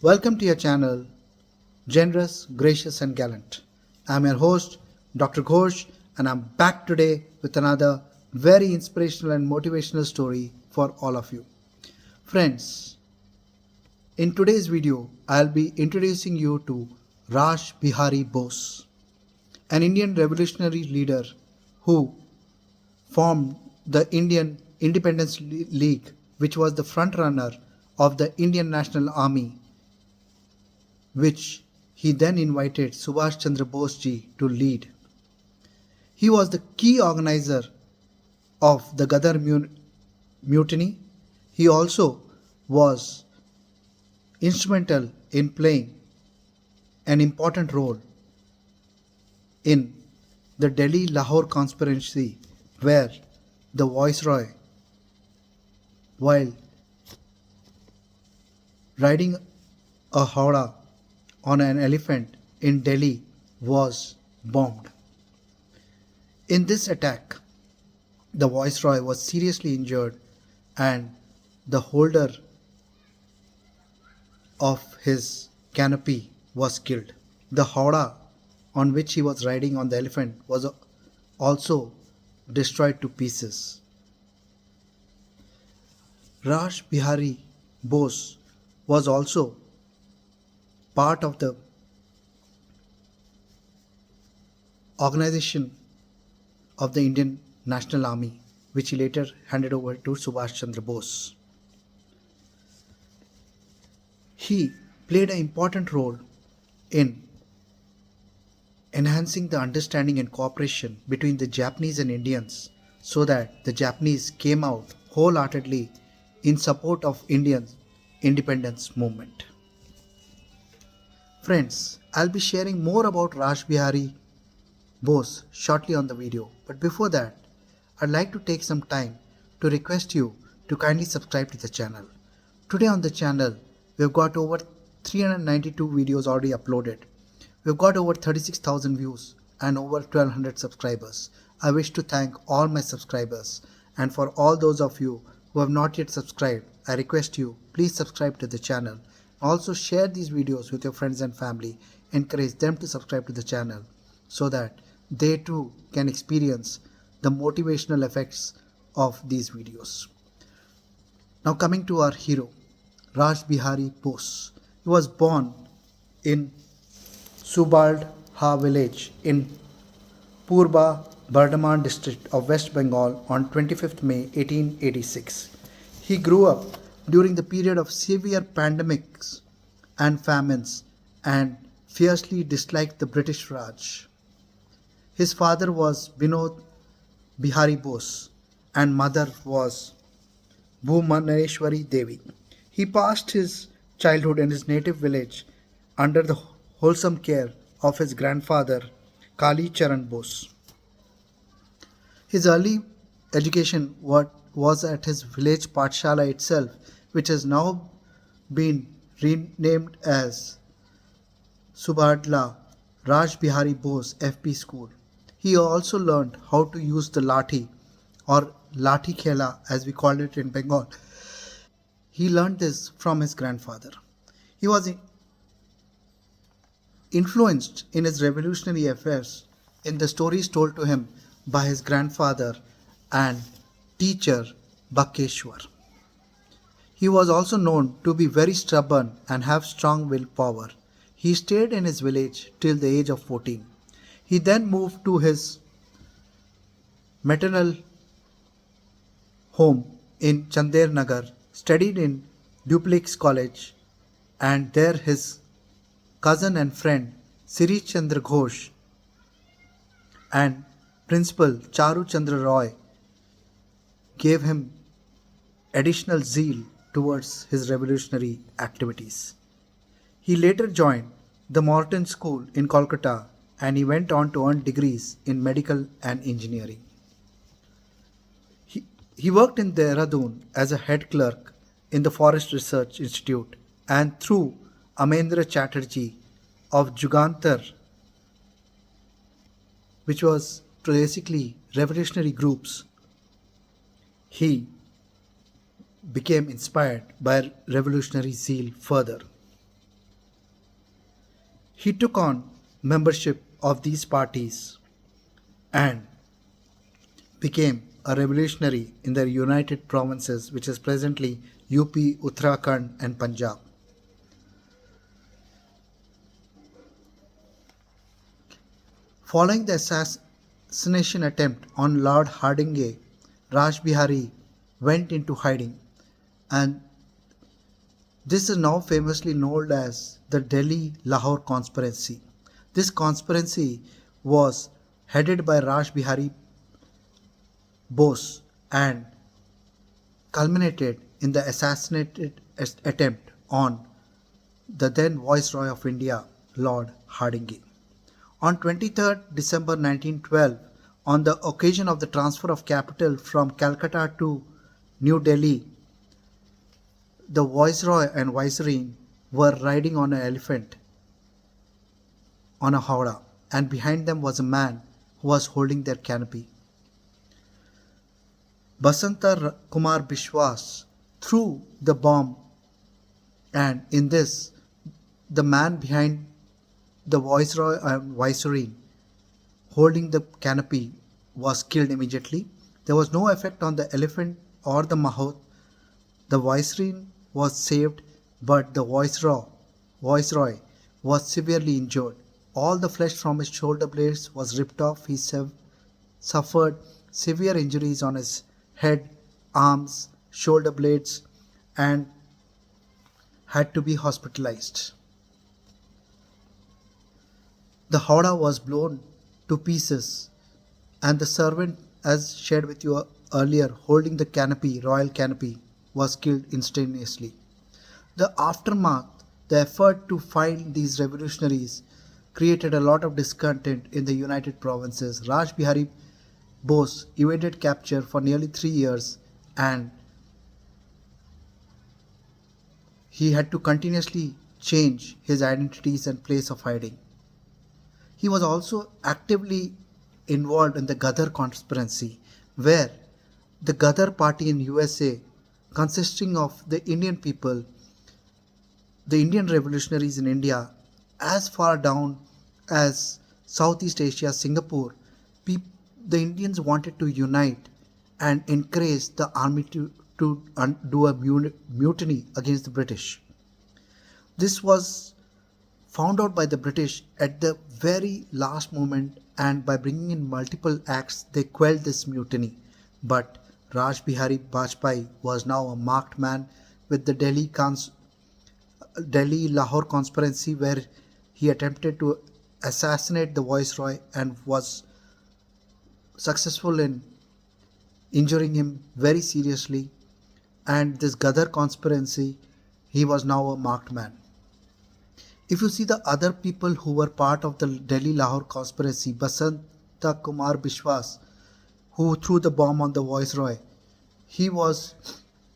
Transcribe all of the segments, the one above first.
Welcome to your channel, Generous, Gracious and Gallant. I'm your host, Dr. Ghosh, and I'm back today with another very inspirational and motivational story for all of you. Friends, in today's video, I'll be introducing you to Rash Behari Bose, an Indian revolutionary leader who formed the Indian Independence League, which was the frontrunner of the Indian National Army, which he then invited Subhash Chandra Bose ji to lead. He was the key organizer of the Gadar mutiny. He also was instrumental in playing an important role in the Delhi-Lahore conspiracy, where the Viceroy, while riding a howdah on an elephant in Delhi, was bombed. In this attack, the Viceroy was seriously injured and the holder of his canopy was killed. The howdah on which he was riding on the elephant was also destroyed to pieces. Rash Behari Bose was also part of the organization of the Indian National Army, which he later handed over to Subhash Chandra Bose. He played an important role in enhancing the understanding and cooperation between the Japanese and Indians, so that the Japanese came out wholeheartedly in support of Indian independence movement. Friends, I'll be sharing more about Rash Behari Bose shortly on the video, but before that, I'd like to take some time to request you to kindly subscribe to the channel. Today on the channel, we've got over 392 videos already uploaded. We've got over 36,000 views and over 1200 subscribers. I wish to thank all my subscribers, and for all those of you who have not yet subscribed, I request you, please subscribe to the channel. Also share these videos with your friends and family. Encourage them to subscribe to the channel so that they too can experience the motivational effects of these videos. Now coming to our hero, Rash Behari Bose. He was born in Subaldha village in Purba Bardhaman district of West Bengal on 25th May 1886. He grew up during the period of severe pandemics and famines and fiercely disliked the British Raj. His father was Vinod Behari Bose and mother was Bhumaneshwari Devi. He passed his childhood in his native village under the wholesome care of his grandfather Kali Charan Bose. His early education was at his village Pathshala itself, which has now been renamed as Subhadla Rash Behari Bose FP School. He also learned how to use the lathi, or lathi khela as we call it in Bengal. He learned this from his grandfather. He was influenced in his revolutionary affairs in the stories told to him by his grandfather and teacher Bakeshwar. He was also known to be very stubborn and have strong willpower. He stayed in his village till the age of 14. He then moved to his maternal home in Chander Nagar, studied in Duplex College, and there his cousin and friend Siri Chandra Ghosh and Principal Charu Chandra Roy gave him additional zeal towards his revolutionary activities. He later joined the Morton School in Kolkata and he went on to earn degrees in medical and engineering. He worked in Dehradun as a head clerk in the Forest Research Institute, and through Amendra Chatterjee of Jugantar, which was basically revolutionary groups, he became inspired by revolutionary zeal further. He took on membership of these parties and became a revolutionary in the United Provinces, which is presently UP, Uttarakhand, and Punjab. Following the assassination attempt on Lord Hardinge, Rash Behari went into hiding, and this is now famously known as the Delhi-Lahore conspiracy. This conspiracy was headed by Rash Behari Bose and culminated in the assassinated attempt on the then Viceroy of India, Lord Hardinge. On 23rd December 1912, on the occasion of the transfer of capital from Calcutta to New Delhi, the Viceroy and Viceroy were riding on an elephant on a howdah, and behind them was a man who was holding their canopy. Basanta Kumar Bishwas threw the bomb, and in this, the man behind the Viceroy and Viceroy holding the canopy was killed immediately. There was no effect on the elephant or the mahout. The Viceroy was saved, but the Viceroy was severely injured. All the flesh from his shoulder blades was ripped off. He suffered severe injuries on his head, arms, shoulder blades, and had to be hospitalized. The howdah was blown to pieces, and the servant, as shared with you earlier, holding the canopy, royal canopy, was killed instantaneously. The aftermath, the effort to find these revolutionaries, created a lot of discontent in the United Provinces. Rash Behari Bose evaded capture for nearly 3 years, and he had to continuously change his identities and place of hiding. He was also actively involved in the Ghadar conspiracy, where the Ghadar party in USA, consisting of the Indian people, the Indian revolutionaries in India, as far down as Southeast Asia, Singapore, the Indians wanted to unite and encourage the army to do a mutiny against the British. This was found out by the British at the very last moment, and by bringing in multiple acts, they quelled this mutiny. But Rash Behari Bose was now a marked man with the Delhi-Lahore conspiracy, where he attempted to assassinate the Viceroy and was successful in injuring him very seriously. And this Ghadar conspiracy, he was now a marked man. If you see the other people who were part of the Delhi-Lahore conspiracy, Basanta Kumar Bishwas, who threw the bomb on the Viceroy, he was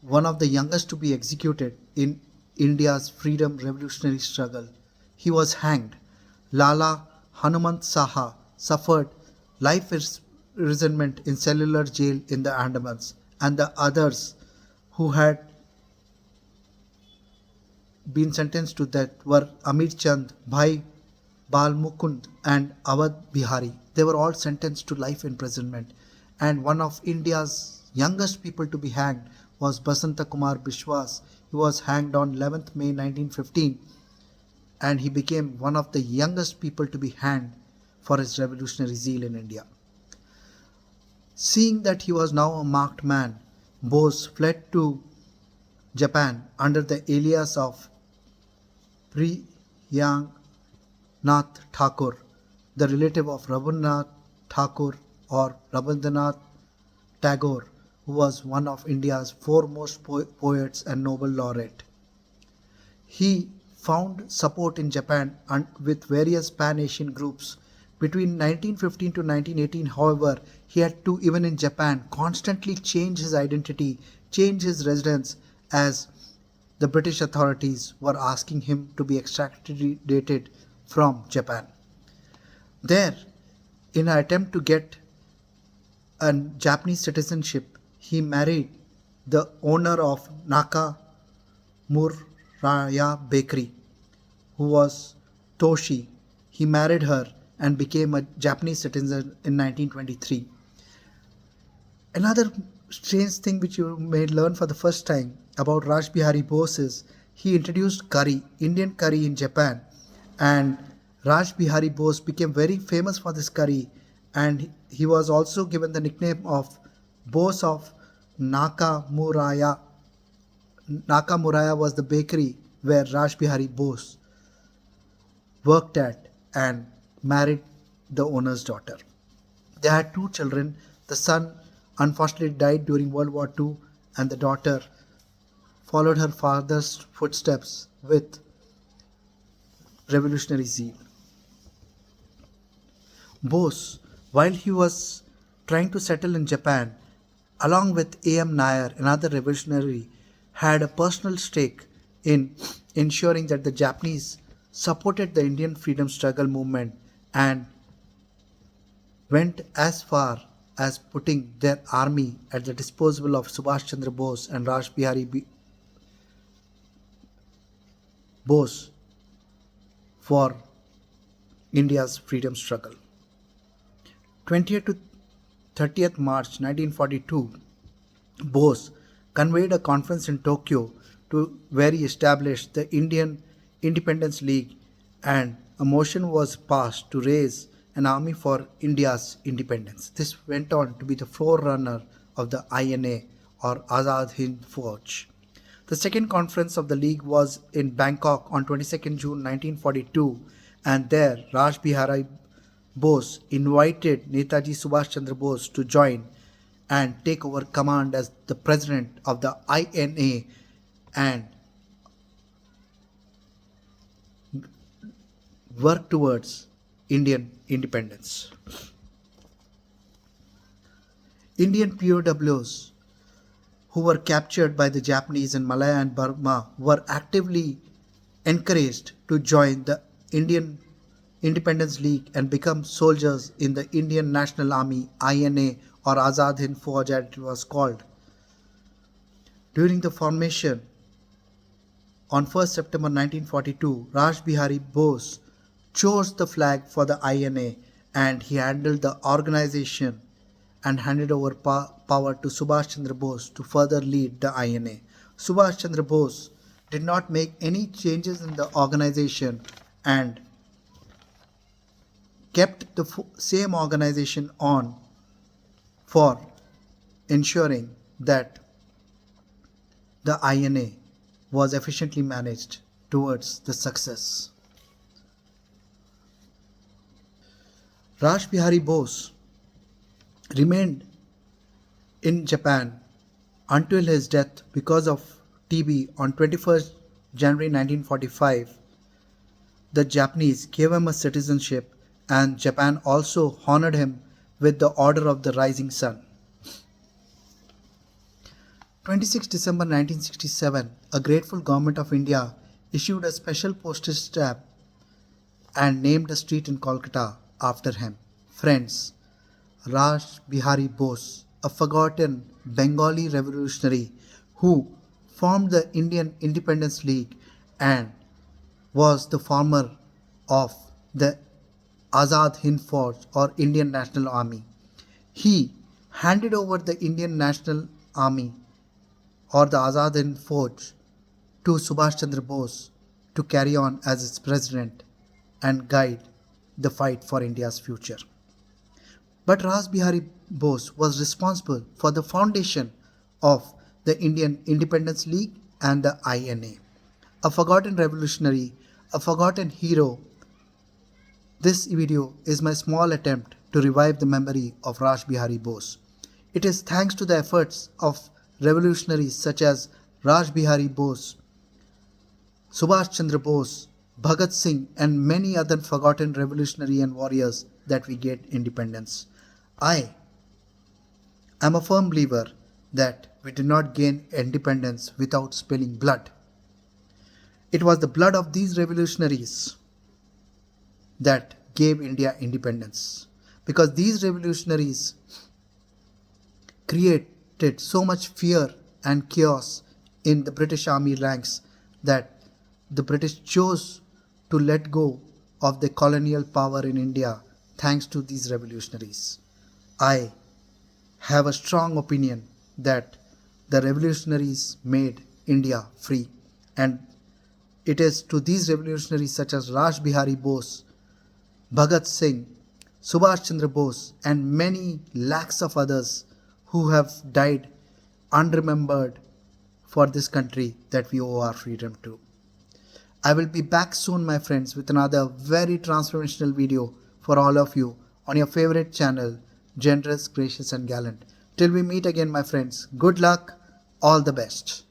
one of the youngest to be executed in India's freedom revolutionary struggle. He was hanged. Lala Hanumant Saha suffered life imprisonment in cellular jail in the Andamans, and the others who had been sentenced to death were Amir Chand, Bhai Bal Mukund, and Awadh Bihari. They were all sentenced to life imprisonment, and one of India's youngest people to be hanged was Basanta Kumar Bishwas. He was hanged on 11th May 1915, and he became one of the youngest people to be hanged for his revolutionary zeal in India. Seeing that he was now a marked man, Bose fled to Japan under the alias of Priyanath Thakur, the relative of Rabindranath Thakur or Rabindranath Tagore, who was one of India's foremost poets and Nobel laureate. He found support in Japan and with various Pan-Asian groups. Between 1915 to 1918, however, he had to, even in Japan, constantly change his identity, change his residence, as the British authorities were asking him to be extradited from Japan. There, in an attempt to get a Japanese citizenship, he married the owner of Nakamuraya Bakery, who was Toshi. He married her and became a Japanese citizen in 1923. Another strange thing which you may learn for the first time about Rash Behari Bose is he introduced curry, Indian curry in Japan, and Rash Behari Bose became very famous for this curry, and he was also given the nickname of Bose of Nakamuraya. Nakamuraya was the bakery where Rash Behari Bose worked at and married the owner's daughter. They had two children. The son unfortunately died during World War II, and the daughter followed her father's footsteps with revolutionary zeal. Bose, while he was trying to settle in Japan, along with A.M. Nair, another revolutionary, had a personal stake in ensuring that the Japanese supported the Indian freedom struggle movement and went as far as putting their army at the disposal of Subhash Chandra Bose and Rash Behari Bose for India's freedom struggle. 20th to 30th March 1942, Bose convened a conference in Tokyo where he established the Indian Independence League, and a motion was passed to raise an army for India's independence. This went on to be the forerunner of the INA or Azad Hind Fauj. The second conference of the League was in Bangkok on 22nd June 1942, and there Rash Behari Bose invited Netaji Subhash Chandra Bose to join and take over command as the president of the INA and work towards Indian independence. Indian POWs who were captured by the Japanese in Malaya and Burma were actively encouraged to join the Indian Independence League and become soldiers in the Indian National Army INA or Azad Hind Fauj as it was called. During the formation on 1st September 1942, Rash Behari Bose chose the flag for the INA and he handled the organization and handed over power to Subhash Chandra Bose to further lead the INA. Subhash Chandra Bose did not make any changes in the organization and kept the same organization on for ensuring that the INA was efficiently managed towards the success. Rash Behari Bose remained in Japan until his death because of TB on 21st January 1945. The Japanese gave him a citizenship and Japan also honored him with the Order of the Rising Sun. 26 December 1967, a grateful government of India issued a special postage stamp and named a street in Kolkata after him. Friends, Rash Behari Bose, a forgotten Bengali revolutionary who formed the Indian Independence League and was the former of the Azad Hind Fauj or Indian National Army. He handed over the Indian National Army or the Azad Hind Fauj to Subhash Chandra Bose to carry on as its president and guide the fight for India's future. But Rash Behari Bose was responsible for the foundation of the Indian Independence League and the INA. A forgotten revolutionary, a forgotten hero. This video is my small attempt to revive the memory of Rash Behari Bose. It is thanks to the efforts of revolutionaries such as Rash Behari Bose, Subhash Chandra Bose, Bhagat Singh and many other forgotten revolutionary and warriors that we get independence. I am a firm believer that we did not gain independence without spilling blood. It was the blood of these revolutionaries that gave India independence, because these revolutionaries created so much fear and chaos in the British Army ranks that the British chose to let go of the colonial power in India thanks to these revolutionaries. I have a strong opinion that the revolutionaries made India free, and it is to these revolutionaries such as Rash Behari Bose, Bhagat Singh, Subhash Chandra Bose, and many lakhs of others who have died unremembered for this country that we owe our freedom to. I will be back soon, my friends, with another very transformational video for all of you on your favorite channel, Generous, Gracious and Gallant. Till we meet again, my friends, good luck, all the best.